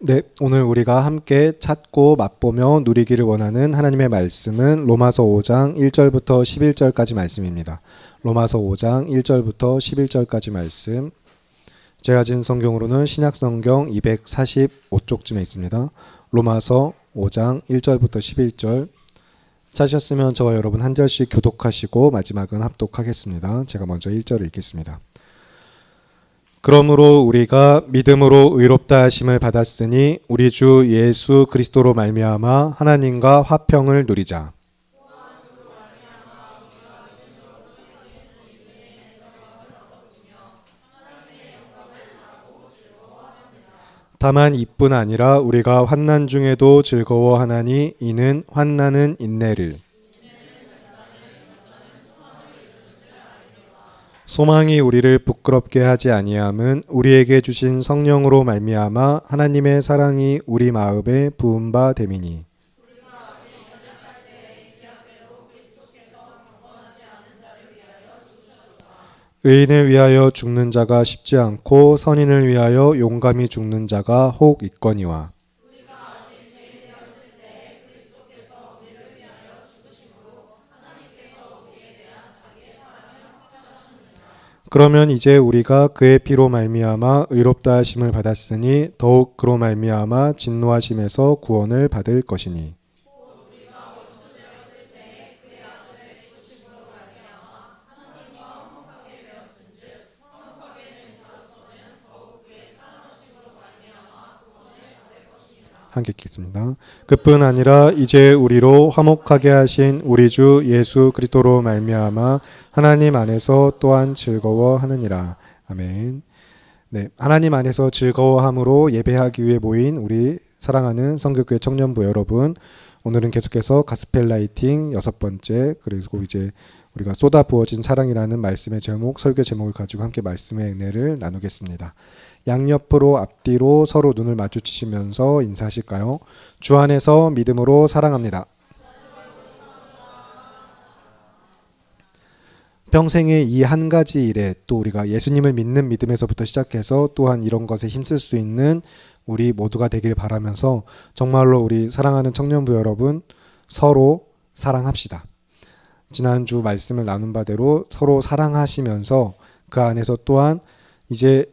네, 오늘 우리가 함께 찾고 맛보며 누리기를 원하는 하나님의 말씀은 로마서 5장 1절부터 11절까지 말씀입니다. 로마서 5장 1절부터 11절까지 말씀. 제가 진 성경으로는 신약성경 245쪽쯤에 있습니다. 로마서 5장 1절부터 11절. 찾으셨으면 저와 여러분 한 절씩 교독하시고 마지막은 합독하겠습니다. 제가 먼저 1절을 읽겠습니다. 그러므로 우리가 믿음으로 의롭다 하심을 받았으니 우리 주 예수 그리스도로 말미암아 하나님과 화평을 누리자. 다만 이뿐 아니라 우리가 환난 중에도 즐거워하나니 이는 환난은 인내를, 소망이 우리를 부끄럽게 하지 아니함은 우리에게 주신 성령으로 말미암아 하나님의 사랑이 우리 마음에 부은 바 됨이니. 의인을 위하여 죽는 자가 쉽지 않고 선인을 위하여 용감히 죽는 자가 혹 있거니와. 그러면 이제 우리가 그의 피로 말미암아 의롭다 하심을 받았으니 더욱 그로 말미암아 진노하심에서 구원을 받을 것이니. 함께 읽겠습니다. 그뿐 아니라 이제 우리로 화목하게 하신 우리 주 예수 그리스도로 말미암아 하나님 안에서 또한 즐거워하느니라. 아멘. 네, 하나님 안에서 즐거워함으로 예배하기 위해 모인 우리 사랑하는 성교교회 청년부 여러분, 오늘은 계속해서 가스펠 라이팅 6번째, 그리고 이제 우리가 쏟아 부어진 사랑이라는 말씀의 제목, 설교 제목을 가지고 함께 말씀의 은혜를 나누겠습니다. 양옆으로 앞뒤로 서로 눈을 마주치시면서 인사하실까요? 주 안에서 믿음으로 사랑합니다. 평생의 이 한 가지 일에 또 우리가 예수님을 믿는 믿음에서부터 시작해서 또한 이런 것에 힘쓸 수 있는 우리 모두가 되길 바라면서 정말로 우리 사랑하는 청년부 여러분, 서로 사랑합시다. 지난주 말씀을 나눈 바대로 서로 사랑하시면서 그 안에서 또한 이제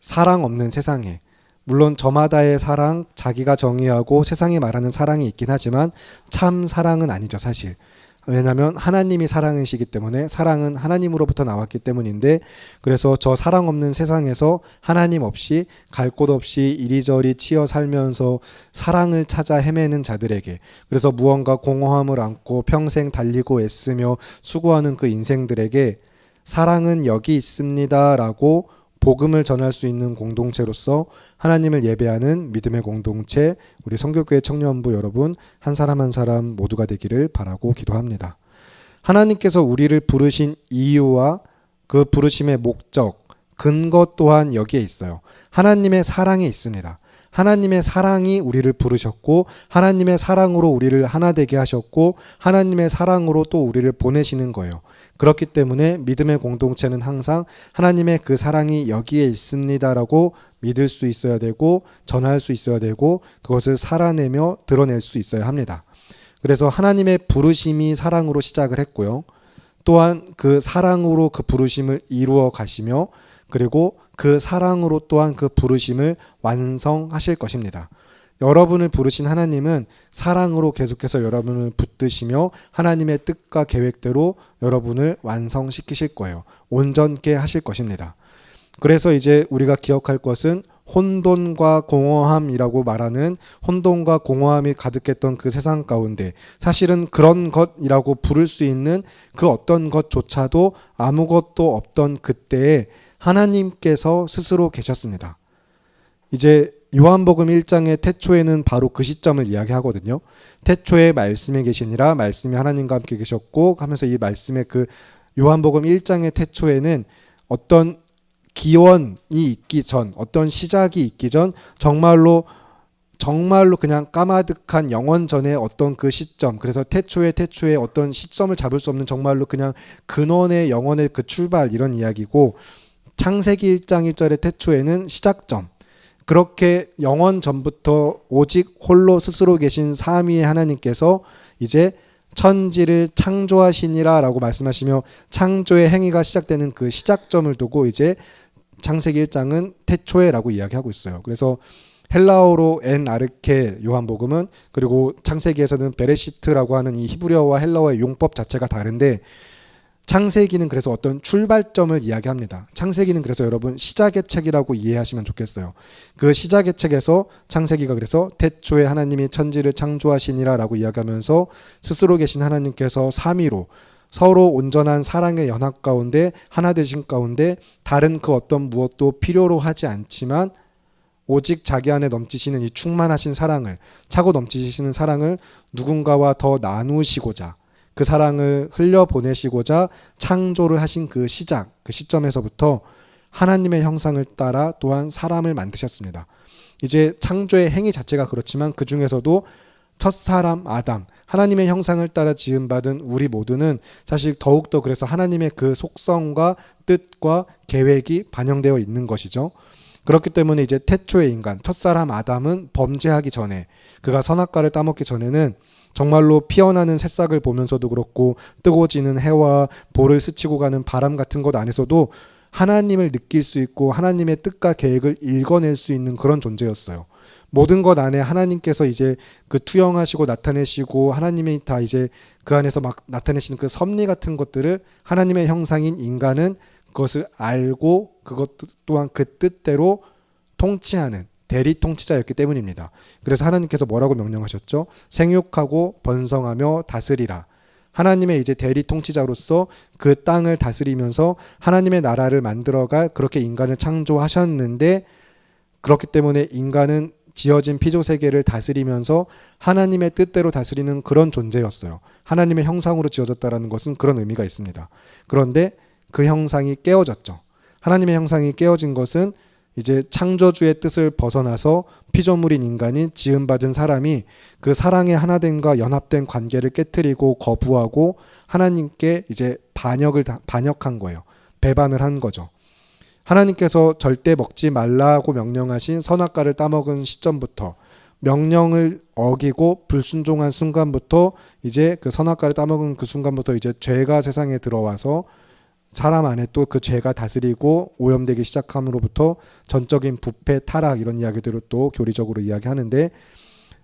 사랑 없는 세상에, 물론 저마다의 사랑, 자기가 정의하고 세상이 말하는 사랑이 있긴 하지만 참 사랑은 아니죠, 사실. 왜냐하면 하나님이 사랑이시기 때문에, 사랑은 하나님으로부터 나왔기 때문인데, 그래서 저 사랑 없는 세상에서 하나님 없이 갈 곳 없이 이리저리 치여 살면서 사랑을 찾아 헤매는 자들에게, 그래서 무언가 공허함을 안고 평생 달리고 애쓰며 수고하는 그 인생들에게 사랑은 여기 있습니다 라고 복음을 전할 수 있는 공동체로서 하나님을 예배하는 믿음의 공동체, 우리 성교교회 청년부 여러분 한 사람 한 사람 모두가 되기를 바라고 기도합니다. 하나님께서 우리를 부르신 이유와 그 부르심의 목적, 근거 또한 여기에 있어요. 하나님의 사랑이 있습니다. 하나님의 사랑이 우리를 부르셨고, 하나님의 사랑으로 우리를 하나 되게 하셨고, 하나님의 사랑으로 또 우리를 보내시는 거예요. 그렇기 때문에 믿음의 공동체는 항상 하나님의 그 사랑이 여기에 있습니다라고 믿을 수 있어야 되고, 전할 수 있어야 되고, 그것을 살아내며 드러낼 수 있어야 합니다. 그래서 하나님의 부르심이 사랑으로 시작을 했고요. 또한 그 사랑으로 그 부르심을 이루어 가시며, 그리고 그 사랑으로 또한 그 부르심을 완성하실 것입니다. 여러분을 부르신 하나님은 사랑으로 계속해서 여러분을 붙드시며 하나님의 뜻과 계획대로 여러분을 완성시키실 거예요. 온전케 하실 것입니다. 그래서 이제 우리가 기억할 것은 혼돈과 공허함이라고 말하는, 혼돈과 공허함이 가득했던 그 세상 가운데 사실은 그런 것이라고 부를 수 있는 그 어떤 것조차도 아무것도 없던 그때에 하나님께서 스스로 계셨습니다. 이제 요한복음 1장의 태초에는 바로 그 시점을 이야기하거든요. 태초에 말씀이 계시니라, 말씀이 하나님과 함께 계셨고 하면서 이 말씀의 그 요한복음 1장의 태초에는 어떤 기원이 있기 전, 어떤 시작이 있기 전, 정말로 그냥 까마득한 영원 전의 어떤 그 시점, 그래서 태초의 어떤 시점을 잡을 수 없는 정말로 그냥 근원의 영원의 그 출발, 이런 이야기고, 창세기 1장 1절의 태초에는 시작점, 그렇게 영원 전부터 오직 홀로 스스로 계신 삼위의 하나님께서 이제 천지를 창조하시니라 라고 말씀하시며 창조의 행위가 시작되는 그 시작점을 두고 이제 창세기 1장은 태초에라고 이야기하고 있어요. 그래서 헬라어로 엔 아르케 요한복음은, 그리고 창세기에서는 베레시트라고 하는 이 히브리어와 헬라어의 용법 자체가 다른데, 창세기는 그래서 어떤 출발점을 이야기합니다. 창세기는 그래서 여러분 시작의 책이라고 이해하시면 좋겠어요. 그 시작의 책에서 창세기가 그래서 태초에 하나님이 천지를 창조하시니라 라고 이야기하면서 스스로 계신 하나님께서 삼위로 서로 온전한 사랑의 연합 가운데 하나 되신 가운데 다른 그 어떤 무엇도 필요로 하지 않지만 오직 자기 안에 넘치시는 이 충만하신 사랑을, 차고 넘치시는 사랑을 누군가와 더 나누시고자, 그 사랑을 흘려보내시고자 창조를 하신 그 시작, 그 시점에서부터 하나님의 형상을 따라 또한 사람을 만드셨습니다. 이제 창조의 행위 자체가 그렇지만 그 중에서도 첫사람 아담, 하나님의 형상을 따라 지음받은 우리 모두는 사실 더욱더 그래서 하나님의 그 속성과 뜻과 계획이 반영되어 있는 것이죠. 그렇기 때문에 이제 태초의 인간, 첫사람 아담은 범죄하기 전에, 그가 선악과를 따먹기 전에는 정말로 피어나는 새싹을 보면서도 그렇고 뜨고 지는 해와 볼을 스치고 가는 바람 같은 것 안에서도 하나님을 느낄 수 있고 하나님의 뜻과 계획을 읽어낼 수 있는 그런 존재였어요. 모든 것 안에 하나님께서 이제 그 투영하시고 나타내시고 하나님이 다 이제 그 안에서 막 나타내시는 그 섭리 같은 것들을 하나님의 형상인 인간은 그것을 알고 그것 또한 그 뜻대로 통치하는 대리 통치자였기 때문입니다. 그래서 하나님께서 뭐라고 명령하셨죠? 생육하고 번성하며 다스리라. 하나님의 이제 대리 통치자로서 그 땅을 다스리면서 하나님의 나라를 만들어갈 그렇게 인간을 창조하셨는데, 그렇기 때문에 인간은 지어진 피조 세계를 다스리면서 하나님의 뜻대로 다스리는 그런 존재였어요. 하나님의 형상으로 지어졌다라는 것은 그런 의미가 있습니다. 그런데 그 형상이 깨어졌죠. 하나님의 형상이 깨어진 것은 이제 창조주의 뜻을 벗어나서 피조물인 인간인 지음받은 사람이 그 사랑의 하나됨과 연합된 관계를 깨트리고 거부하고 하나님께 이제 반역한 거예요. 배반을 한 거죠. 하나님께서 절대 먹지 말라고 명령하신 선악과를 따먹은 시점부터 명령을 어기고 불순종한 순간부터 이제 그 선악과를 따먹은 그 순간부터 이제 죄가 세상에 들어와서 사람 안에 또 그 죄가 다스리고 오염되기 시작함으로부터 전적인 부패, 타락 이런 이야기들을 또 교리적으로 이야기하는데,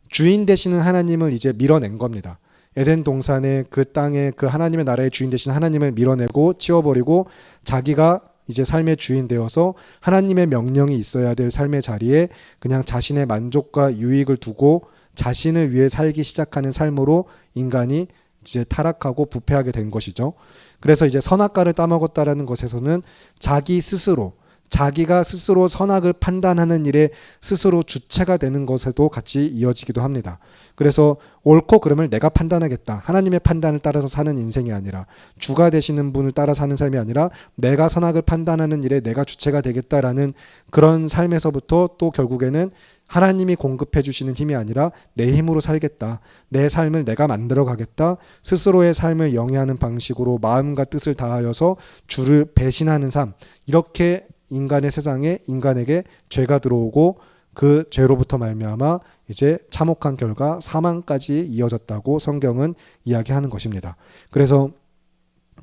주인 되시는 하나님을 이제 밀어낸 겁니다. 에덴 동산의 그 땅에 그 하나님의 나라의 주인 되신 하나님을 밀어내고 치워버리고 자기가 이제 삶의 주인 되어서 하나님의 명령이 있어야 될 삶의 자리에 그냥 자신의 만족과 유익을 두고 자신을 위해 살기 시작하는 삶으로 인간이 이제 타락하고 부패하게 된 것이죠. 그래서 이제 선악과를 따먹었다라는 것에서는 자기가 스스로 선악을 판단하는 일에 스스로 주체가 되는 것에도 같이 이어지기도 합니다. 그래서 옳고 그름을 내가 판단하겠다. 하나님의 판단을 따라서 사는 인생이 아니라, 주가 되시는 분을 따라 사는 삶이 아니라 내가 선악을 판단하는 일에 내가 주체가 되겠다라는 그런 삶에서부터 또 결국에는 하나님이 공급해 주시는 힘이 아니라 내 힘으로 살겠다. 내 삶을 내가 만들어 가겠다. 스스로의 삶을 영위하는 방식으로 마음과 뜻을 다하여서 주를 배신하는 삶. 이렇게 인간의 세상에 인간에게 죄가 들어오고 그 죄로부터 말미암아 이제 참혹한 결과 사망까지 이어졌다고 성경은 이야기하는 것입니다. 그래서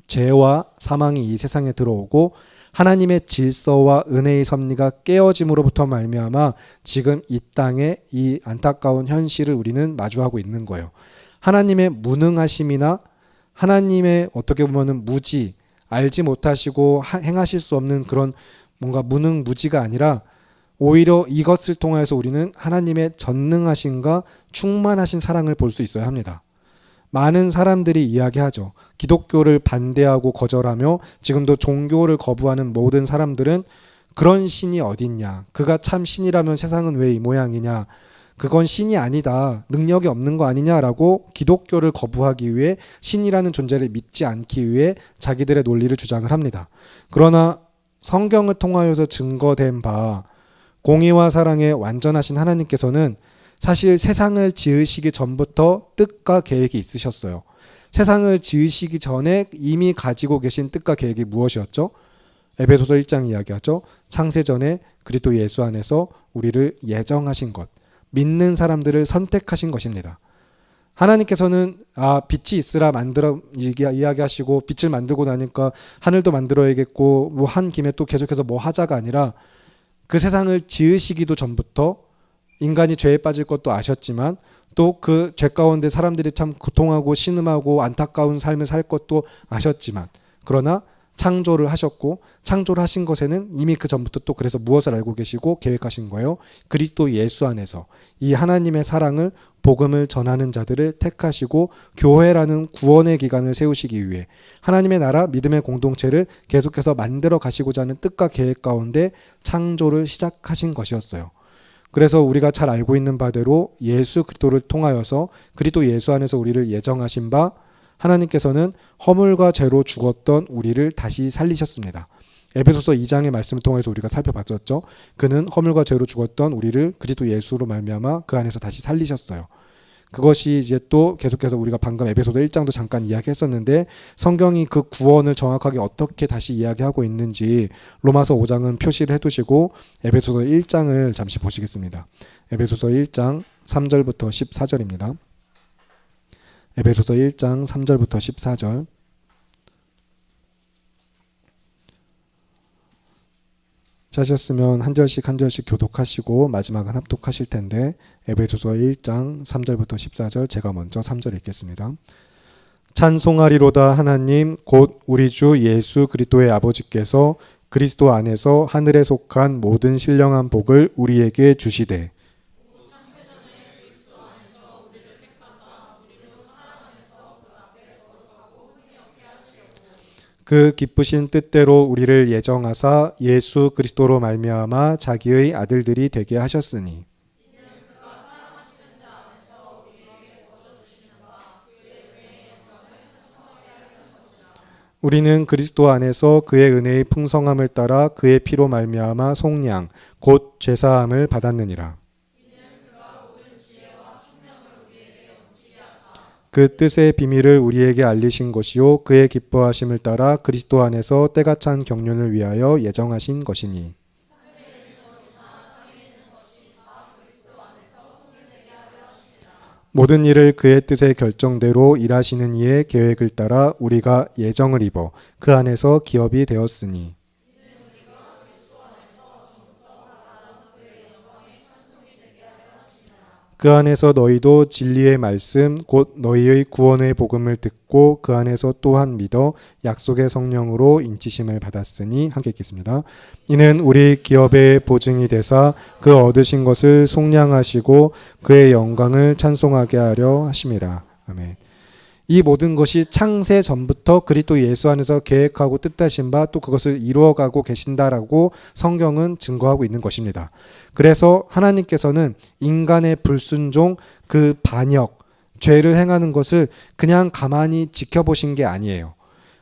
죄와 사망이 이 세상에 들어오고 하나님의 질서와 은혜의 섭리가 깨어짐으로부터 말미암아 지금 이 땅에 이 안타까운 현실을 우리는 마주하고 있는 거예요. 하나님의 무능하심이나 하나님의 어떻게 보면은 무지, 알지 못하시고 행하실 수 없는 그런 뭔가 무능무지가 아니라 오히려 이것을 통해서 우리는 하나님의 전능하심과 충만하신 사랑을 볼 수 있어야 합니다. 많은 사람들이 이야기하죠. 기독교를 반대하고 거절하며 지금도 종교를 거부하는 모든 사람들은 그런 신이 어딨냐, 그가 참 신이라면 세상은 왜 이 모양이냐, 그건 신이 아니다, 능력이 없는 거 아니냐라고 기독교를 거부하기 위해 신이라는 존재를 믿지 않기 위해 자기들의 논리를 주장을 합니다. 그러나 성경을 통하여서 증거된 바 공의와 사랑의 완전하신 하나님께서는 사실 세상을 지으시기 전부터 뜻과 계획이 있으셨어요. 세상을 지으시기 전에 이미 가지고 계신 뜻과 계획이 무엇이었죠? 에베소서 1장 이야기하죠. 창세전에 그리스도 예수 안에서 우리를 예정하신 것, 믿는 사람들을 선택하신 것입니다. 하나님께서는 빛이 있으라 만들어 이야기하시고 빛을 만들고 나니까 하늘도 만들어야겠고 뭐 한 김에 또 계속해서 뭐 하자가 아니라 그 세상을 지으시기도 전부터 인간이 죄에 빠질 것도 아셨지만 또 그 죄 가운데 사람들이 참 고통하고 신음하고 안타까운 삶을 살 것도 아셨지만 그러나 창조를 하셨고 창조를 하신 것에는 이미 그 전부터 또 그래서 무엇을 알고 계시고 계획하신 거예요? 그리스도 예수 안에서 이 하나님의 사랑을 복음을 전하는 자들을 택하시고 교회라는 구원의 기관을 세우시기 위해 하나님의 나라 믿음의 공동체를 계속해서 만들어 가시고자 하는 뜻과 계획 가운데 창조를 시작하신 것이었어요. 그래서 우리가 잘 알고 있는 바대로 예수 그리스도를 통하여서 그리스도 예수 안에서 우리를 예정하신 바 하나님께서는 허물과 죄로 죽었던 우리를 다시 살리셨습니다. 에베소서 2장의 말씀을 통해서 우리가 살펴봤었죠. 그는 허물과 죄로 죽었던 우리를 그리스도 예수로 말미암아 그 안에서 다시 살리셨어요. 그것이 이제 또 계속해서 우리가 방금 에베소서 1장도 잠깐 이야기했었는데 성경이 그 구원을 정확하게 어떻게 다시 이야기하고 있는지 로마서 5장은 표시를 해두시고 에베소서 1장을 잠시 보시겠습니다. 에베소서 1장 3절부터 14절입니다. 에베소서 1장 3절부터 14절. 찾으셨으면 한 절씩 한 절씩 교독하시고 마지막은 합독하실 텐데 에베소서 1장 3절부터 14절 제가 먼저 3절 읽겠습니다. 찬송하리로다 하나님 곧 우리 주 예수 그리스도의 아버지께서 그리스도 안에서 하늘에 속한 모든 신령한 복을 우리에게 주시되 그 기쁘신 뜻대로 우리를 예정하사 예수 그리스도로 말미암아 자기의 아들들이 되게 하셨으니 우리는 그리스도 안에서 그의 은혜의 풍성함을 따라 그의 피로 말미암아 속량 곧 죄사함을 받았느니라. 그 뜻의 비밀을 우리에게 알리신 것이요 그의 기뻐하심을 따라 그리스도 안에서 때가 찬 경륜을 위하여 예정하신 것이니 모든 일을 그의 뜻의 결정대로 일하시는 이의 계획을 따라 우리가 예정을 입어 그 안에서 기업이 되었으니 그 안에서 너희도 진리의 말씀 곧 너희의 구원의 복음을 듣고 그 안에서 또한 믿어 약속의 성령으로 인치심을 받았으니 함께 읽겠습니다. 이는 우리 기업의 보증이 되사 그 얻으신 것을 속량하시고 그의 영광을 찬송하게 하려 하심이라. 아멘. 이 모든 것이 창세 전부터 그리스도 예수 안에서 계획하고 뜻하신 바 또 그것을 이루어가고 계신다라고 성경은 증거하고 있는 것입니다. 그래서 하나님께서는 인간의 불순종, 그 반역, 죄를 행하는 것을 그냥 가만히 지켜보신 게 아니에요.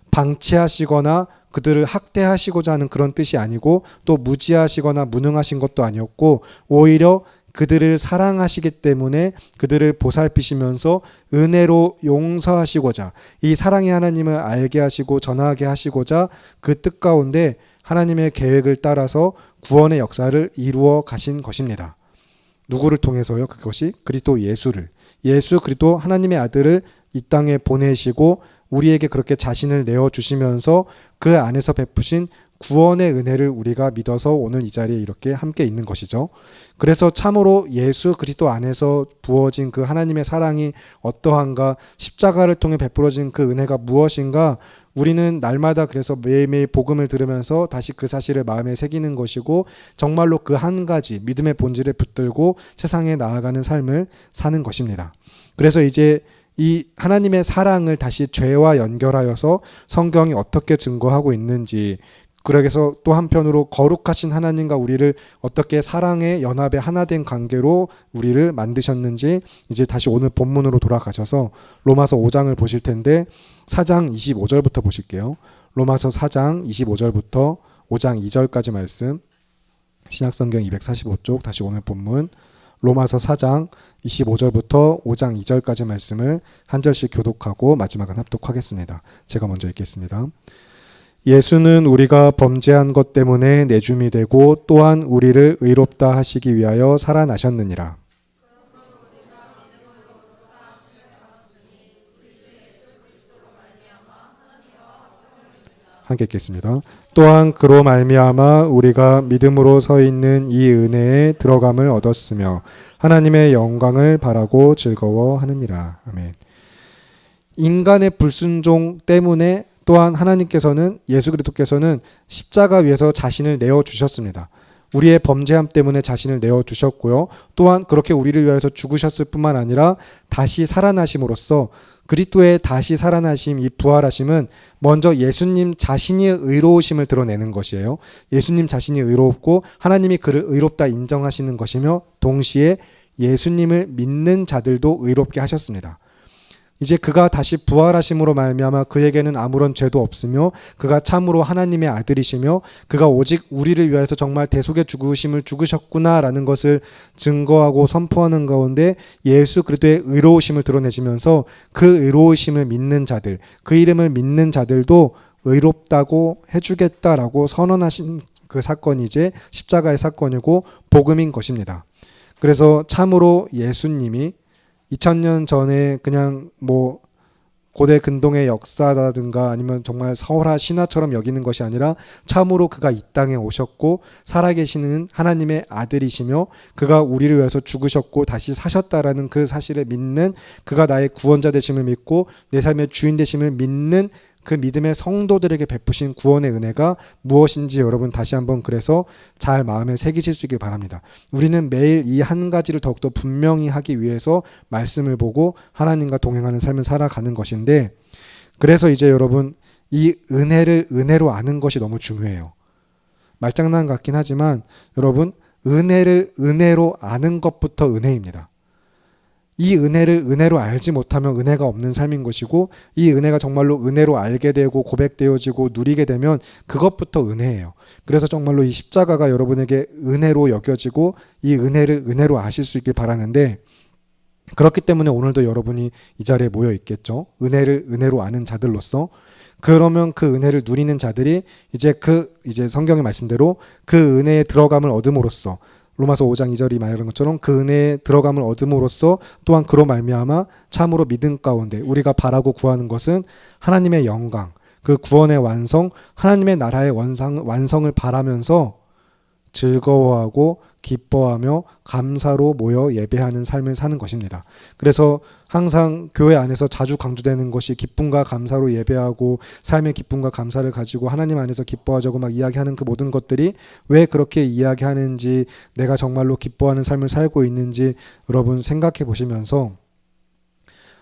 방치하시거나 그들을 학대하시고자 하는 그런 뜻이 아니고 또 무지하시거나 무능하신 것도 아니었고 오히려 그들을 사랑하시기 때문에 그들을 보살피시면서 은혜로 용서하시고자 이 사랑의 하나님을 알게 하시고 전하게 하시고자 그 뜻 가운데 하나님의 계획을 따라서 구원의 역사를 이루어 가신 것입니다. 누구를 통해서요? 그것이 그리스도 예수를 예수 그리스도 하나님의 아들을 이 땅에 보내시고 우리에게 그렇게 자신을 내어주시면서 그 안에서 베푸신 구원의 은혜를 우리가 믿어서 오늘 이 자리에 이렇게 함께 있는 것이죠. 그래서 참으로 예수 그리스도 안에서 부어진 그 하나님의 사랑이 어떠한가, 십자가를 통해 베풀어진 그 은혜가 무엇인가, 우리는 날마다 그래서 매일매일 복음을 들으면서 다시 그 사실을 마음에 새기는 것이고 정말로 그 한 가지 믿음의 본질을 붙들고 세상에 나아가는 삶을 사는 것입니다. 그래서 이제 이 하나님의 사랑을 다시 죄와 연결하여서 성경이 어떻게 증거하고 있는지, 그래서 또 한편으로 거룩하신 하나님과 우리를 어떻게 사랑의 연합의 하나된 관계로 우리를 만드셨는지 이제 다시 오늘 본문으로 돌아가셔서 로마서 5장을 보실 텐데 4장 25절부터 보실게요. 로마서 4장 25절부터 5장 2절까지 말씀, 신약성경 245쪽, 다시 오늘 본문 로마서 4장 25절부터 5장 2절까지 말씀을 한 절씩 교독하고 마지막은 합독하겠습니다. 제가 먼저 읽겠습니다. 예수는 우리가 범죄한 것 때문에 내줌이 되고 또한 우리를 의롭다 하시기 위하여 살아나셨느니라. 함께 읽겠습니다. 또한 그로 말미암아 우리가 믿음으로 서 있는 이 은혜에 들어감을 얻었으며 하나님의 영광을 바라고 즐거워하느니라. 아멘. 인간의 불순종 때문에 또한 하나님께서는 예수 그리스도께서는 십자가 위에서 자신을 내어 주셨습니다. 우리의 범죄함 때문에 자신을 내어 주셨고요. 또한 그렇게 우리를 위해서 죽으셨을 뿐만 아니라 다시 살아나심으로써 그리스도의 다시 살아나심, 이 부활하심은 먼저 예수님 자신이 의로우심을 드러내는 것이에요. 예수님 자신이 의롭고 하나님이 그를 의롭다 인정하시는 것이며 동시에 예수님을 믿는 자들도 의롭게 하셨습니다. 이제 그가 다시 부활하심으로 말미암아 그에게는 아무런 죄도 없으며 그가 참으로 하나님의 아들이시며 그가 오직 우리를 위해서 정말 대속의 죽으심을 죽으셨구나라는 것을 증거하고 선포하는 가운데 예수 그리스도의 의로우심을 드러내시면서 그 의로우심을 믿는 자들, 그 이름을 믿는 자들도 의롭다고 해주겠다라고 선언하신 그 사건이 이제 십자가의 사건이고 복음인 것입니다. 그래서 참으로 예수님이 2000년 전에 그냥 뭐 고대 근동의 역사라든가 아니면 정말 설화 신화처럼 여기는 것이 아니라 참으로 그가 이 땅에 오셨고 살아계시는 하나님의 아들이시며 그가 우리를 위해서 죽으셨고 다시 사셨다라는 그 사실을 믿는, 그가 나의 구원자 되심을 믿고 내 삶의 주인 되심을 믿는 그 믿음의 성도들에게 베푸신 구원의 은혜가 무엇인지 여러분 다시 한번 그래서 잘 마음에 새기실 수 있길 바랍니다. 우리는 매일 이 한 가지를 더욱더 분명히 하기 위해서 말씀을 보고 하나님과 동행하는 삶을 살아가는 것인데, 그래서 이제 여러분 이 은혜를 은혜로 아는 것이 너무 중요해요. 말장난 같긴 하지만 여러분 은혜를 은혜로 아는 것부터 은혜입니다. 이 은혜를 은혜로 알지 못하면 은혜가 없는 삶인 것이고, 이 은혜가 정말로 은혜로 알게 되고 고백되어지고 누리게 되면 그것부터 은혜예요. 그래서 정말로 이 십자가가 여러분에게 은혜로 여겨지고 이 은혜를 은혜로 아실 수 있길 바라는데, 그렇기 때문에 오늘도 여러분이 이 자리에 모여 있겠죠. 은혜를 은혜로 아는 자들로서. 그러면 그 은혜를 누리는 자들이 이제 성경의 말씀대로 그 은혜에 들어감을 얻음으로써, 로마서 5장 2절이 말하는 것처럼 그 은혜에 들어감을 얻음으로써 또한 그로 말미암아 참으로 믿음 가운데 우리가 바라고 구하는 것은 하나님의 영광, 그 구원의 완성, 하나님의 나라의 완성을 바라면서 즐거워하고 기뻐하며 감사로 모여 예배하는 삶을 사는 것입니다. 그래서 항상 교회 안에서 자주 강조되는 것이 기쁨과 감사로 예배하고 삶의 기쁨과 감사를 가지고 하나님 안에서 기뻐하자고 막 이야기하는 그 모든 것들이 왜 그렇게 이야기하는지, 내가 정말로 기뻐하는 삶을 살고 있는지 여러분 생각해 보시면서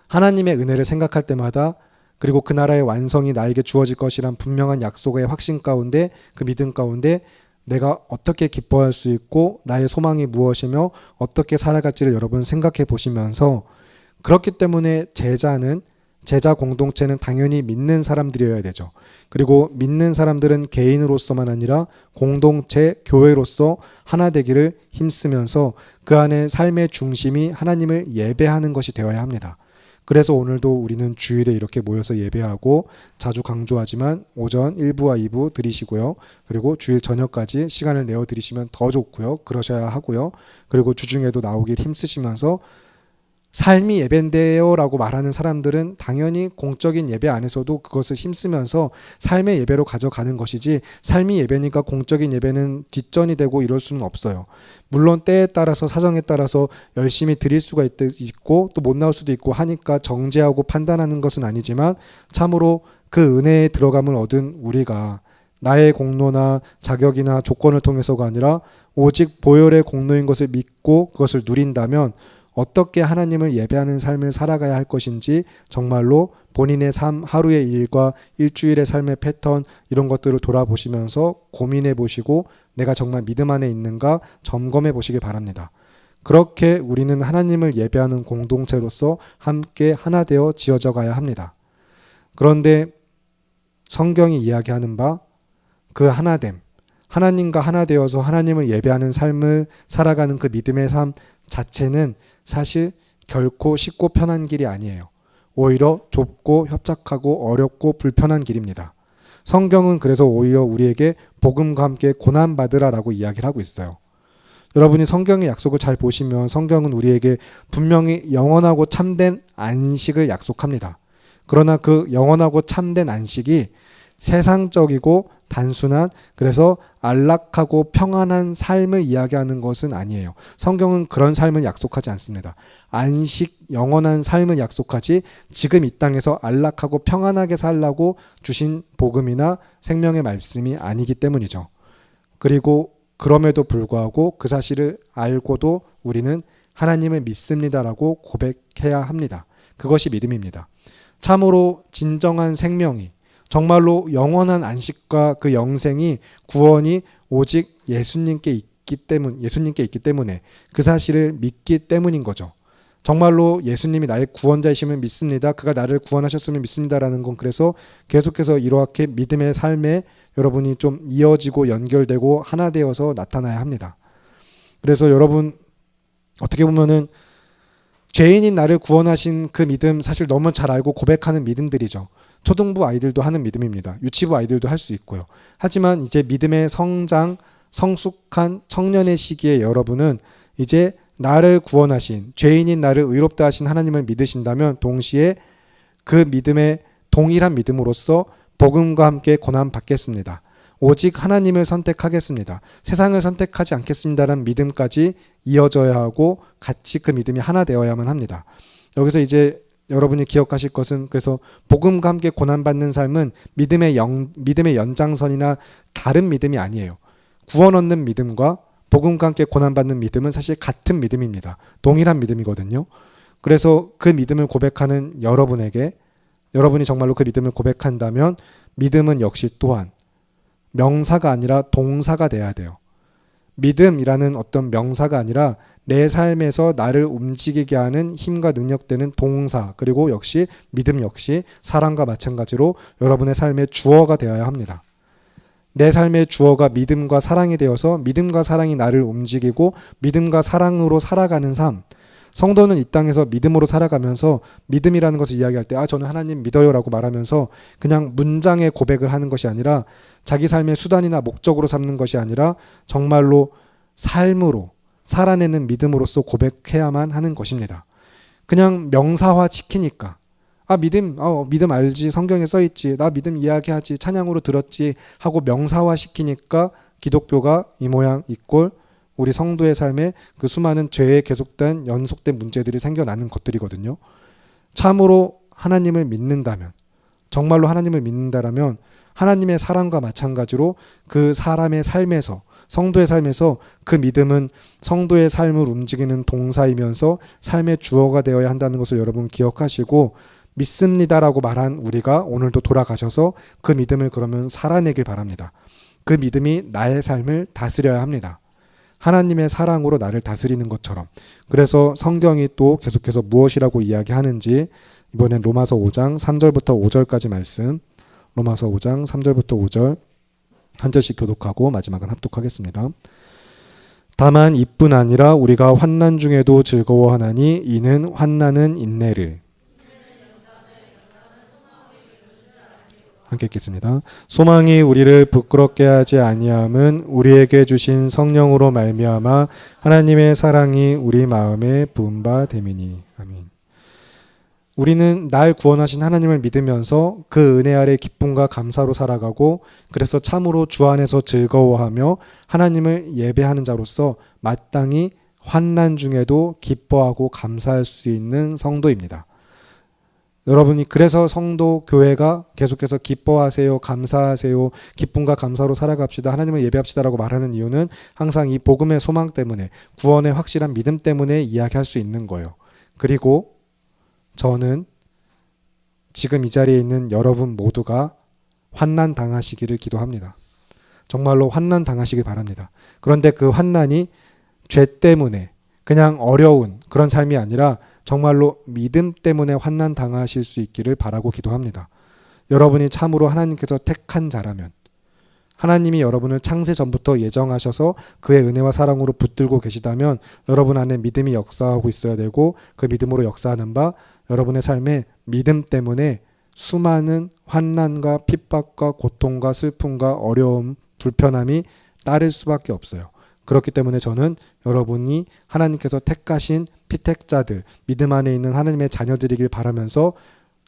하나님의 은혜를 생각할 때마다, 그리고 그 나라의 완성이 나에게 주어질 것이란 분명한 약속의 확신 가운데, 그 믿음 가운데 내가 어떻게 기뻐할 수 있고 나의 소망이 무엇이며 어떻게 살아갈지를 여러분 생각해 보시면서, 그렇기 때문에 제자 공동체는 당연히 믿는 사람들이어야 되죠. 그리고 믿는 사람들은 개인으로서만 아니라 공동체, 교회로서 하나 되기를 힘쓰면서 그 안에 삶의 중심이 하나님을 예배하는 것이 되어야 합니다. 그래서 오늘도 우리는 주일에 이렇게 모여서 예배하고, 자주 강조하지만 오전 1부와 2부 드리시고요. 그리고 주일 저녁까지 시간을 내어 드리시면 더 좋고요. 그러셔야 하고요. 그리고 주중에도 나오길 힘쓰시면서, 삶이 예배인데요 라고 말하는 사람들은 당연히 공적인 예배 안에서도 그것을 힘쓰면서 삶의 예배로 가져가는 것이지, 삶이 예배니까 공적인 예배는 뒷전이 되고 이럴 수는 없어요. 물론 때에 따라서 사정에 따라서 열심히 드릴 수가 있고 또 못 나올 수도 있고 하니까 정죄하고 판단하는 것은 아니지만, 참으로 그 은혜에 들어감을 얻은 우리가 나의 공로나 자격이나 조건을 통해서가 아니라 오직 보혈의 공로인 것을 믿고 그것을 누린다면 어떻게 하나님을 예배하는 삶을 살아가야 할 것인지 정말로 본인의 삶, 하루의 일과 일주일의 삶의 패턴, 이런 것들을 돌아보시면서 고민해 보시고 내가 정말 믿음 안에 있는가 점검해 보시길 바랍니다. 그렇게 우리는 하나님을 예배하는 공동체로서 함께 하나 되어 지어져 가야 합니다. 그런데 성경이 이야기하는 바 그 하나됨, 하나님과 하나 되어서 하나님을 예배하는 삶을 살아가는 그 믿음의 삶 자체는 사실 결코 쉽고 편한 길이 아니에요. 오히려 좁고 협착하고 어렵고 불편한 길입니다. 성경은 그래서 오히려 우리에게 복음과 함께 고난받으라라고 이야기를 하고 있어요. 여러분이 성경의 약속을 잘 보시면 성경은 우리에게 분명히 영원하고 참된 안식을 약속합니다. 그러나 그 영원하고 참된 안식이 세상적이고 단순한, 그래서 안락하고 평안한 삶을 이야기하는 것은 아니에요. 성경은 그런 삶을 약속하지 않습니다. 안식, 영원한 삶을 약속하지 지금 이 땅에서 안락하고 평안하게 살라고 주신 복음이나 생명의 말씀이 아니기 때문이죠. 그리고 그럼에도 불구하고 그 사실을 알고도 우리는 하나님을 믿습니다라고 고백해야 합니다. 그것이 믿음입니다. 참으로 진정한 생명이, 정말로 영원한 안식과 그 영생이, 구원이 오직 예수님께 있기 때문에 그 사실을 믿기 때문인 거죠. 정말로 예수님이 나의 구원자이심을 믿습니다. 그가 나를 구원하셨음을 믿습니다라는 건 그래서 계속해서 이렇게 믿음의 삶에 여러분이 좀 이어지고 연결되고 하나 되어서 나타나야 합니다. 그래서 여러분 어떻게 보면은 죄인인 나를 구원하신 그 믿음 사실 너무 잘 알고 고백하는 믿음들이죠. 초등부 아이들도 하는 믿음입니다. 유치부 아이들도 할 수 있고요. 하지만 이제 믿음의 성장, 성숙한 청년의 시기에 여러분은 이제 나를 구원하신, 죄인인 나를 의롭다 하신 하나님을 믿으신다면 동시에 그 믿음의 동일한 믿음으로써 복음과 함께 고난 받겠습니다. 오직 하나님을 선택하겠습니다. 세상을 선택하지 않겠습니다라는 믿음까지 이어져야 하고 같이 그 믿음이 하나 되어야만 합니다. 여기서 이제 여러분이 기억하실 것은, 그래서 복음과 함께 고난받는 삶은 믿음의 연장선이나 다른 믿음이 아니에요. 구원 얻는 믿음과 복음과 함께 고난받는 믿음은 사실 같은 믿음입니다. 동일한 믿음이거든요. 그래서 그 믿음을 고백하는 여러분이 정말로 그 믿음을 고백한다면 믿음은 역시 또한 명사가 아니라 동사가 돼야 돼요. 믿음이라는 어떤 명사가 아니라 내 삶에서 나를 움직이게 하는 힘과 능력되는 동사, 그리고 역시 믿음 역시 사랑과 마찬가지로 여러분의 삶의 주어가 되어야 합니다. 내 삶의 주어가 믿음과 사랑이 되어서 믿음과 사랑이 나를 움직이고 믿음과 사랑으로 살아가는 삶. 성도는 이 땅에서 믿음으로 살아가면서 믿음이라는 것을 이야기할 때 저는 하나님 믿어요라고 말하면서 그냥 문장의 고백을 하는 것이 아니라 자기 삶의 수단이나 목적으로 삼는 것이 아니라 정말로 삶으로 살아내는 믿음으로써 고백해야만 하는 것입니다. 그냥 명사화 시키니까 믿음 알지, 성경에 써있지, 나 믿음 이야기하지, 찬양으로 들었지 하고 명사화 시키니까 기독교가 이 모양 이 꼴, 우리 성도의 삶에 그 수많은 죄에 계속된 연속된 문제들이 생겨나는 것들이거든요. 참으로 하나님을 믿는다면, 정말로 하나님을 믿는다라면 하나님의 사랑과 마찬가지로 그 사람의 삶에서, 성도의 삶에서 그 믿음은 성도의 삶을 움직이는 동사이면서 삶의 주어가 되어야 한다는 것을 여러분 기억하시고, 믿습니다라고 말한 우리가 오늘도 돌아가셔서 그 믿음을 그러면 살아내길 바랍니다. 그 믿음이 나의 삶을 다스려야 합니다. 하나님의 사랑으로 나를 다스리는 것처럼. 그래서 성경이 또 계속해서 무엇이라고 이야기하는지 이번엔 로마서 5장 3절부터 5절까지 말씀, 로마서 5장 3절부터 5절 한 절씩 교독하고 마지막은 합독하겠습니다. 다만 이뿐 아니라 우리가 환난 중에도 즐거워하나니 이는 환난은 인내를, 함께 읽겠습니다. 소망이 우리를 부끄럽게 하지 아니함은 우리에게 주신 성령으로 말미암아 하나님의 사랑이 우리 마음에 부은 바 됨이니. 아멘. 우리는 날 구원하신 하나님을 믿으면서 그 은혜 아래 기쁨과 감사로 살아가고, 그래서 참으로 주 안에서 즐거워하며 하나님을 예배하는 자로서 마땅히 환난 중에도 기뻐하고 감사할 수 있는 성도입니다. 여러분이 그래서 성도 교회가 계속해서 기뻐하세요, 감사하세요, 기쁨과 감사로 살아갑시다, 하나님을 예배합시다라고 말하는 이유는 항상 이 복음의 소망 때문에, 구원의 확실한 믿음 때문에 이야기할 수 있는 거예요. 그리고 저는 지금 이 자리에 있는 여러분 모두가 환난 당하시기를 기도합니다. 정말로 환난 당하시길 바랍니다. 그런데 그 환난이 죄 때문에 그냥 어려운 그런 삶이 아니라 정말로 믿음 때문에 환난 당하실 수 있기를 바라고 기도합니다. 여러분이 참으로 하나님께서 택한 자라면, 하나님이 여러분을 창세 전부터 예정하셔서 그의 은혜와 사랑으로 붙들고 계시다면 여러분 안에 믿음이 역사하고 있어야 되고, 그 믿음으로 역사하는 바 여러분의 삶에 믿음 때문에 수많은 환난과 핍박과 고통과 슬픔과 어려움, 불편함이 따를 수밖에 없어요. 그렇기 때문에 저는 여러분이 하나님께서 택하신 피택자들, 믿음 안에 있는 하나님의 자녀들이길 바라면서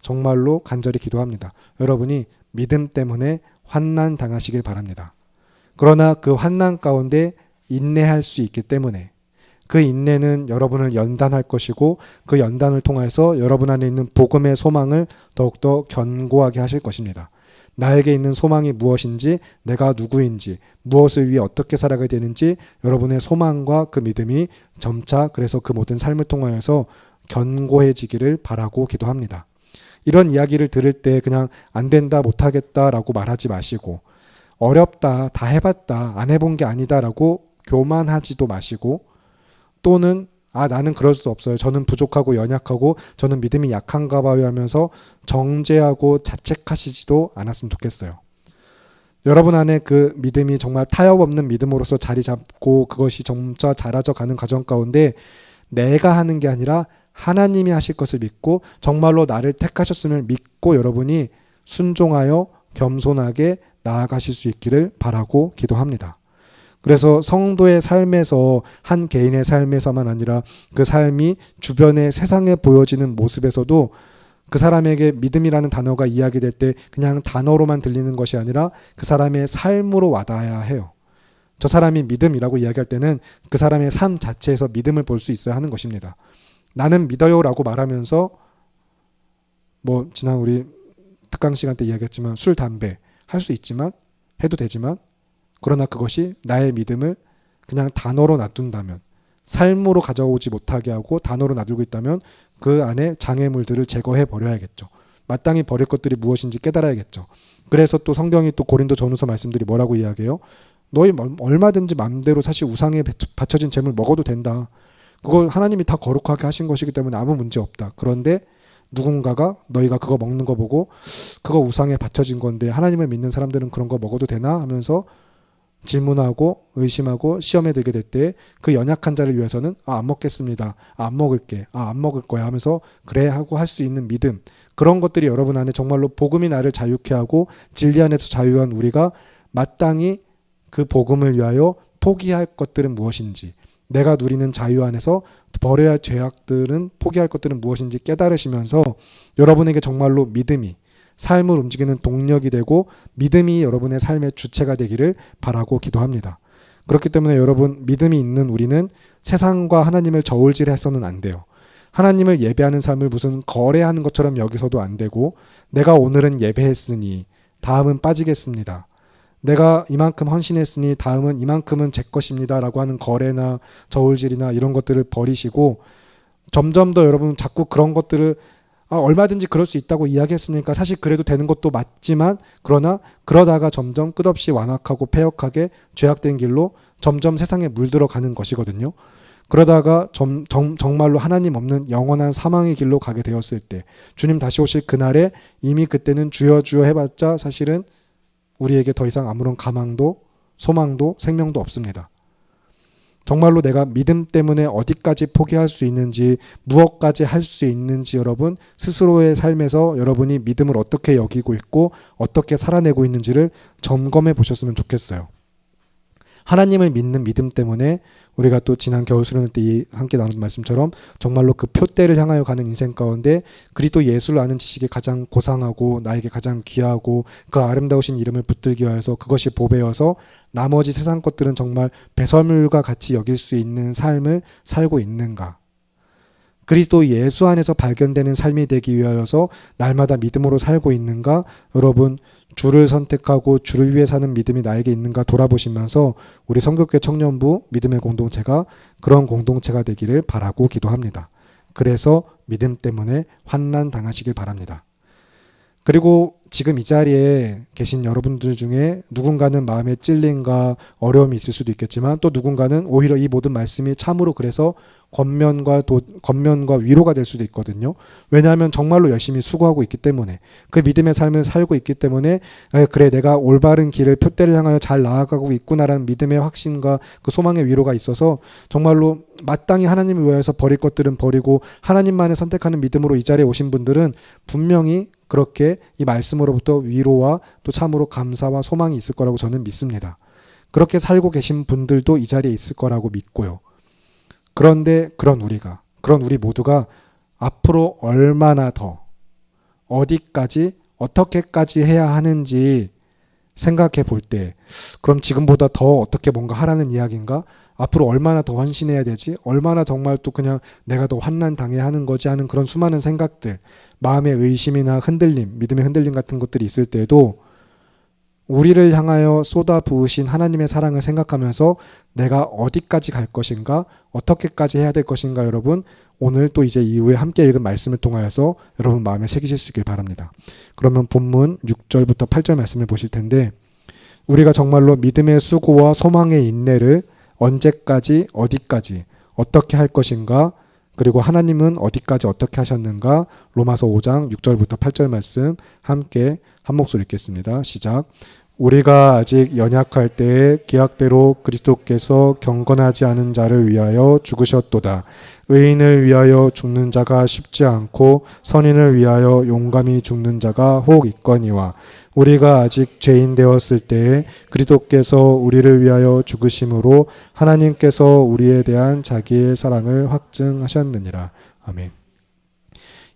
정말로 간절히 기도합니다. 여러분이 믿음 때문에 환난 당하시길 바랍니다. 그러나 그 환난 가운데 인내할 수 있기 때문에 그 인내는 여러분을 연단할 것이고 그 연단을 통해서 여러분 안에 있는 복음의 소망을 더욱더 견고하게 하실 것입니다. 나에게 있는 소망이 무엇인지, 내가 누구인지, 무엇을 위해 어떻게 살아가야 되는지 여러분의 소망과 그 믿음이 점차 그래서 그 모든 삶을 통하여서 견고해지기를 바라고 기도합니다. 이런 이야기를 들을 때 그냥 안 된다, 못하겠다라고 말하지 마시고 어렵다, 다 해봤다, 안 해본 게 아니다라고 교만하지도 마시고 또는 나는 그럴 수 없어요. 저는 부족하고 연약하고 저는 믿음이 약한가 봐요 하면서 정죄하고 자책하시지도 않았으면 좋겠어요. 여러분 안에 그 믿음이 정말 타협 없는 믿음으로서 자리 잡고 그것이 점차 자라져 가는 과정 가운데 내가 하는 게 아니라 하나님이 하실 것을 믿고 정말로 나를 택하셨음을 믿고 여러분이 순종하여 겸손하게 나아가실 수 있기를 바라고 기도합니다. 그래서 성도의 삶에서 한 개인의 삶에서만 아니라 그 삶이 주변의 세상에 보여지는 모습에서도 그 사람에게 믿음이라는 단어가 이야기될 때 그냥 단어로만 들리는 것이 아니라 그 사람의 삶으로 와닿아야 해요. 저 사람이 믿음이라고 이야기할 때는 그 사람의 삶 자체에서 믿음을 볼 수 있어야 하는 것입니다. 나는 믿어요 라고 말하면서 지난 우리 특강 시간 때 이야기했지만 술, 담배 할 수 있지만 해도 되지만 그러나 그것이 나의 믿음을 그냥 단어로 놔둔다면 삶으로 가져오지 못하게 하고 단어로 놔두고 있다면 그 안에 장애물들을 제거해 버려야겠죠. 마땅히 버릴 것들이 무엇인지 깨달아야겠죠. 그래서 또 성경이 또 고린도 전후서 말씀들이 뭐라고 이야기해요? 너희 얼마든지 마음대로 사실 우상에 바쳐진 재물 먹어도 된다. 그걸 하나님이 다 거룩하게 하신 것이기 때문에 아무 문제 없다. 그런데 누군가가 너희가 그거 먹는 거 보고 그거 우상에 바쳐진 건데 하나님을 믿는 사람들은 그런 거 먹어도 되나 하면서 질문하고 의심하고 시험에 들게 될 때 그 연약한 자를 위해서는 안 먹겠습니다. 안 먹을게. 안 먹을 거야 하면서 그래 하고 할 수 있는 믿음, 그런 것들이 여러분 안에 정말로 복음이 나를 자유케 하고 진리 안에서 자유한 우리가 마땅히 그 복음을 위하여 포기할 것들은 무엇인지, 내가 누리는 자유 안에서 버려야 할 죄악들은 포기할 것들은 무엇인지 깨달으시면서 여러분에게 정말로 믿음이 삶을 움직이는 동력이 되고 믿음이 여러분의 삶의 주체가 되기를 바라고 기도합니다. 그렇기 때문에 여러분, 믿음이 있는 우리는 세상과 하나님을 저울질해서는 안 돼요. 하나님을 예배하는 삶을 무슨 거래하는 것처럼 여기서도 안 되고, 내가 오늘은 예배했으니 다음은 빠지겠습니다. 내가 이만큼 헌신했으니 다음은 이만큼은 제 것입니다 라고 하는 거래나 저울질이나 이런 것들을 버리시고, 점점 더 여러분 자꾸 그런 것들을 얼마든지 그럴 수 있다고 이야기했으니까 사실 그래도 되는 것도 맞지만, 그러나 그러다가 점점 끝없이 완악하고 패역하게 죄악된 길로 점점 세상에 물들어가는 것이거든요. 그러다가 정말로 하나님 없는 영원한 사망의 길로 가게 되었을 때, 주님 다시 오실 그날에 이미 그때는 주여 주여 해봤자 사실은 우리에게 더 이상 아무런 가망도 소망도 생명도 없습니다. 정말로 내가 믿음 때문에 어디까지 포기할 수 있는지, 무엇까지 할 수 있는지 여러분 스스로의 삶에서 여러분이 믿음을 어떻게 여기고 있고 어떻게 살아내고 있는지를 점검해 보셨으면 좋겠어요. 하나님을 믿는 믿음 때문에 우리가 또 지난 겨울 수련회 때 함께 나눈 말씀처럼 정말로 그 표대를 향하여 가는 인생 가운데 그리스도 예수를 아는 지식이 가장 고상하고 나에게 가장 귀하고 그 아름다우신 이름을 붙들기 위해서 그것이 보배여서 나머지 세상 것들은 정말 배설물과 같이 여길 수 있는 삶을 살고 있는가? 그리스도 예수 안에서 발견되는 삶이 되기 위하여서 날마다 믿음으로 살고 있는가? 여러분, 주를 선택하고 주를 위해 사는 믿음이 나에게 있는가 돌아보시면서 우리 성교회 청년부 믿음의 공동체가 그런 공동체가 되기를 바라고 기도합니다. 그래서 믿음 때문에 환난 당하시길 바랍니다. 그리고 지금 이 자리에 계신 여러분들 중에 누군가는 마음에 찔림과 어려움이 있을 수도 있겠지만 또 누군가는 오히려 이 모든 말씀이 참으로 그래서 권면과 위로가 될 수도 있거든요. 왜냐하면 정말로 열심히 수고하고 있기 때문에, 그 믿음의 삶을 살고 있기 때문에, 그래 내가 올바른 길을 표대를 향하여 잘 나아가고 있구나라는 믿음의 확신과 그 소망의 위로가 있어서 정말로 마땅히 하나님을 위하여서 버릴 것들은 버리고 하나님만을 선택하는 믿음으로 이 자리에 오신 분들은 분명히 그렇게 이 말씀으로부터 위로와 또 참으로 감사와 소망이 있을 거라고 저는 믿습니다. 그렇게 살고 계신 분들도 이 자리에 있을 거라고 믿고요. 그런데 그런 우리 모두가 앞으로 얼마나 더, 어디까지, 어떻게까지 해야 하는지 생각해 볼 때, 그럼 지금보다 더 어떻게 뭔가 하라는 이야기인가? 앞으로 얼마나 더 헌신해야 되지? 얼마나 정말 또 그냥 내가 더 환난 당해야 하는 거지 하는 그런 수많은 생각들, 마음의 의심이나 흔들림, 믿음의 흔들림 같은 것들이 있을 때에도 우리를 향하여 쏟아 부으신 하나님의 사랑을 생각하면서 내가 어디까지 갈 것인가, 어떻게까지 해야 될 것인가, 여러분 오늘 또 이제 이후에 함께 읽은 말씀을 통하여서 여러분 마음에 새기실 수 있길 바랍니다. 그러면 본문 6절부터 8절 말씀을 보실 텐데, 우리가 정말로 믿음의 수고와 소망의 인내를 언제까지, 어디까지, 어떻게 할 것인가, 그리고 하나님은 어디까지 어떻게 하셨는가, 로마서 5장 6절부터 8절 말씀 함께 한 목소리 읽겠습니다. 시작. 우리가 아직 연약할 때에 기약대로 그리스도께서 경건하지 않은 자를 위하여 죽으셨도다. 의인을 위하여 죽는 자가 쉽지 않고 선인을 위하여 용감히 죽는 자가 혹 있거니와, 우리가 아직 죄인 되었을 때에 그리스도께서 우리를 위하여 죽으심으로 하나님께서 우리에 대한 자기의 사랑을 확증하셨느니라. 아멘.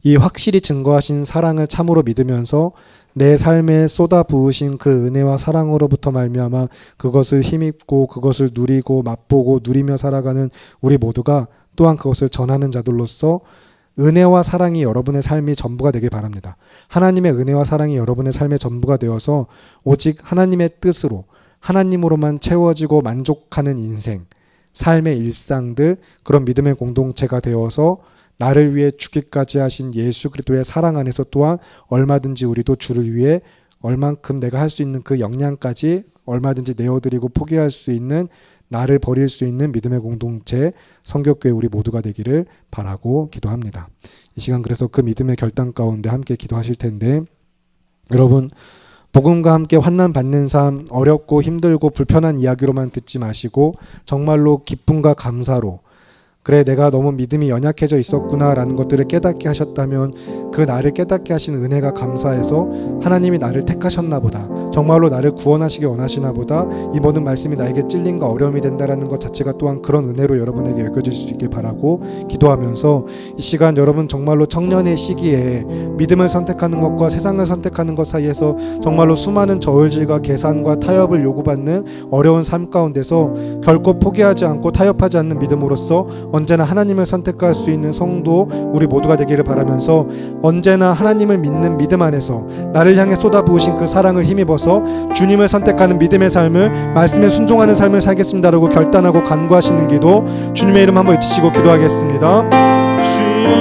이 확실히 증거하신 사랑을 참으로 믿으면서 내 삶에 쏟아 부으신 그 은혜와 사랑으로부터 말미암아 그것을 힘입고 그것을 누리고 맛보고 누리며 살아가는 우리 모두가 또한 그것을 전하는 자들로서 은혜와 사랑이 여러분의 삶이 전부가 되길 바랍니다. 하나님의 은혜와 사랑이 여러분의 삶의 전부가 되어서 오직 하나님의 뜻으로, 하나님으로만 채워지고 만족하는 인생, 삶의 일상들, 그런 믿음의 공동체가 되어서 나를 위해 죽기까지 하신 예수 그리스도의 사랑 안에서 또한 얼마든지 우리도 주를 위해 얼만큼 내가 할 수 있는 그 역량까지 얼마든지 내어드리고 포기할 수 있는, 나를 버릴 수 있는 믿음의 공동체, 성결교회 우리 모두가 되기를 바라고 기도합니다. 이 시간 그래서 그 믿음의 결단 가운데 함께 기도하실 텐데, 여러분 복음과 함께 환난 받는 삶, 어렵고 힘들고 불편한 이야기로만 듣지 마시고 정말로 기쁨과 감사로, 그래 내가 너무 믿음이 연약해져 있었구나 라는 것들을 깨닫게 하셨다면 그 나를 깨닫게 하신 은혜가 감사해서 하나님이 나를 택하셨나 보다, 정말로 나를 구원하시기 원하시나 보다, 이 모든 말씀이 나에게 찔림과 어려움이 된다라는 것 자체가 또한 그런 은혜로 여러분에게 여겨질 수 있길 바라고 기도하면서, 이 시간 여러분 정말로 청년의 시기에 믿음을 선택하는 것과 세상을 선택하는 것 사이에서 정말로 수많은 저울질과 계산과 타협을 요구받는 어려운 삶 가운데서 결코 포기하지 않고 타협하지 않는 믿음으로써 언제나 하나님을 선택할 수 있는 성도 우리 모두가 되기를 바라면서, 언제나 하나님을 믿는 믿음 안에서 나를 향해 쏟아부으신 그 사랑을 힘입어서 주님을 선택하는 믿음의 삶을, 말씀에 순종하는 삶을 살겠습니다라고 결단하고 간구하시는 기도, 주님의 이름 한번 외치시고 기도하겠습니다. 주여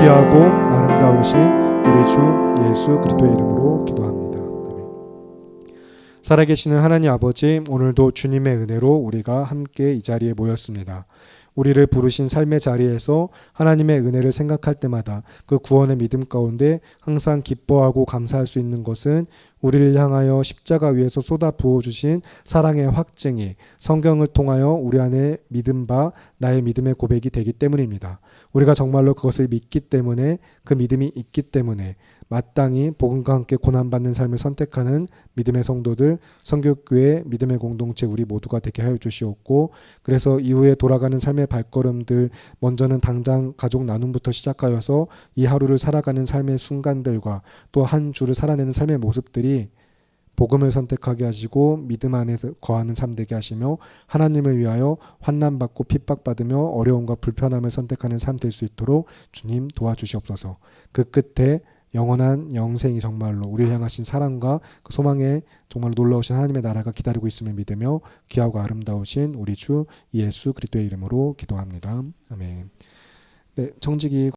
귀하고 아름다우신 우리 주 예수 그리스도의 이름으로 기도합니다. 아멘. 살아계시는 하나님 아버지, 오늘도 주님의 은혜로 우리가 함께 이 자리에 모였습니다. 우리를 부르신 삶의 자리에서 하나님의 은혜를 생각할 때마다 그 구원의 믿음 가운데 항상 기뻐하고 감사할 수 있는 것은 우리를 향하여 십자가 위에서 쏟아 부어주신 사랑의 확증이 성경을 통하여 우리 안에 믿음 바 나의 믿음의 고백이 되기 때문입니다. 우리가 정말로 그것을 믿기 때문에, 그 믿음이 있기 때문에 마땅히 복음과 함께 고난받는 삶을 선택하는 믿음의 성도들, 성교교회 믿음의 공동체 우리 모두가 되게 하여 주시옵고, 그래서 이후에 돌아가는 삶의 발걸음들, 먼저는 당장 가족 나눔부터 시작하여서 이 하루를 살아가는 삶의 순간들과 또 한 주를 살아내는 삶의 모습들이 복음을 선택하게 하시고 믿음 안에서 거하는 삶 되게 하시며, 하나님을 위하여 환난받고 핍박받으며 어려움과 불편함을 선택하는 삶 될 수 있도록 주님 도와주시옵소서. 그 끝에 영원한 영생이 정말로 우리를 향하신 사랑과 그 소망에 정말 놀라우신 하나님의 나라가 기다리고 있음을 믿으며 귀하고 아름다우신 우리 주 예수 그리스도의 이름으로 기도합니다. 아멘. 네, 청지기